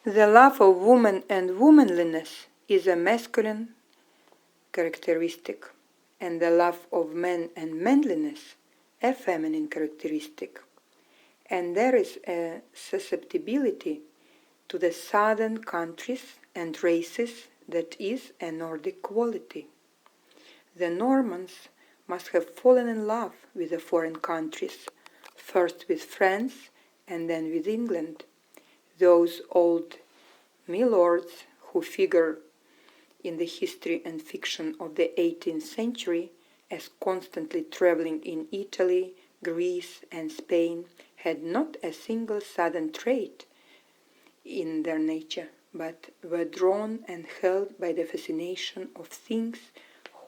The love of woman and womanliness is a masculine characteristic, and the love of man and manliness a feminine characteristic. And there is a susceptibility to the southern countries and races that is a Nordic quality. The Normans must have fallen in love with the foreign countries, first with France and then with England. Those old milords who figure in the history and fiction of the 18th century as constantly traveling in Italy, Greece, and Spain had not a single southern trait in their nature, but were drawn and held by the fascination of things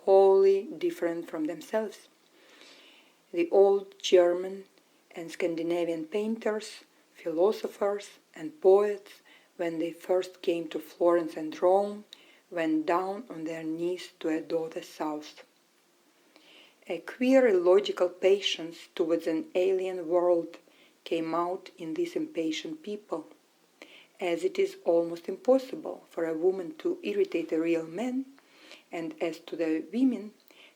wholly different from themselves. The old German and Scandinavian painters, philosophers, and poets, when they first came to Florence and Rome, went down on their knees to adore the South. A queer illogical patience towards an alien world came out in these impatient people, as it is almost impossible for a woman to irritate a real man, and as to the women,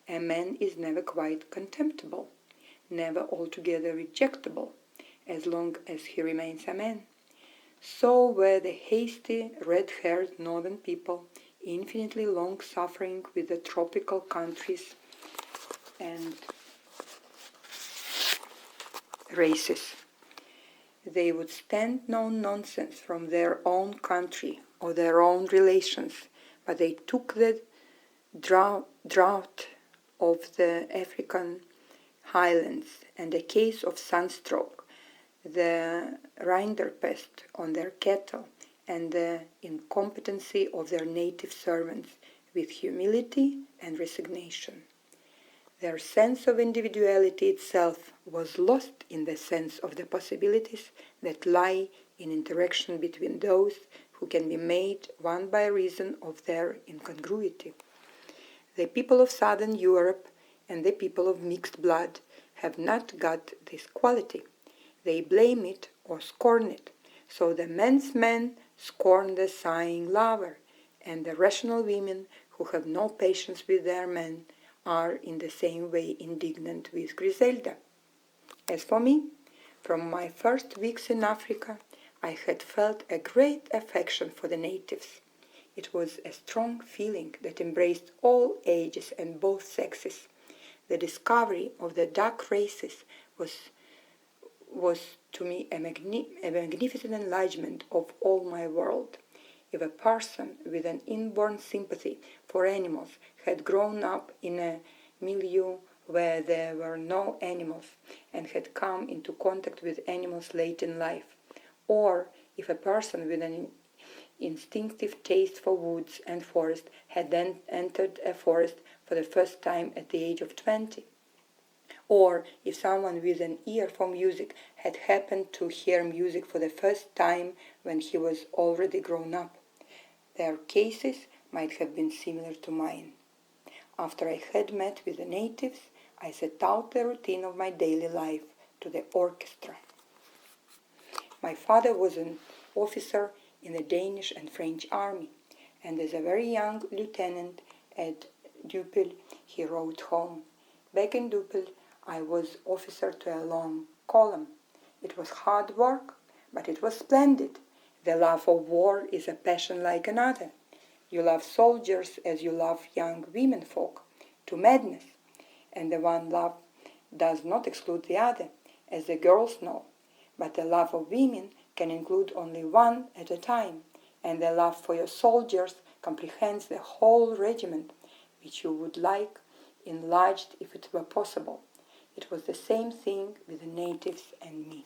a man is never quite contemptible, never altogether rejectable, as long as he remains a man. So were the hasty, red-haired northern people infinitely long-suffering with the tropical countries and races. They would stand no nonsense from their own country or their own relations, but they took the drought of the African highlands and a case of sunstroke, the rinderpest on their cattle, and the incompetency of their native servants with humility and resignation. Their sense of individuality itself was lost in the sense of the possibilities that lie in interaction between those who can be made one by reason of their incongruity. The people of southern Europe and the people of mixed blood have not got this quality. They blame it or scorn it. So the men's men scorn the sighing lover, and the rational women who have no patience with their men are in the same way indignant with Griselda. As for me, from my first weeks in Africa, I had felt a great affection for the natives. It was a strong feeling that embraced all ages and both sexes. The discovery of the dark races was to me a magnificent enlargement of all my world. If a person with an inborn sympathy for animals had grown up in a milieu where there were no animals and had come into contact with animals late in life, or if a person with an instinctive taste for woods and forest had then entered a forest for the first time at the age of 20, or if someone with an ear for music had happened to hear music for the first time when he was already grown up, their cases might have been similar to mine. After I had met with the natives, I set out the routine of my daily life to the orchestra. My father was an officer in the Danish and French army, and as a very young lieutenant at Duppel, he wrote home, "Back in Duppel, I was officer to a long column. It was hard work, but it was splendid. The love of war is a passion like another. You love soldiers as you love young women folk, to madness, and the one love does not exclude the other, as the girls know, but the love of women can include only one at a time, and the love for your soldiers comprehends the whole regiment, which you would like enlarged if it were possible. It was the same thing with the natives and me."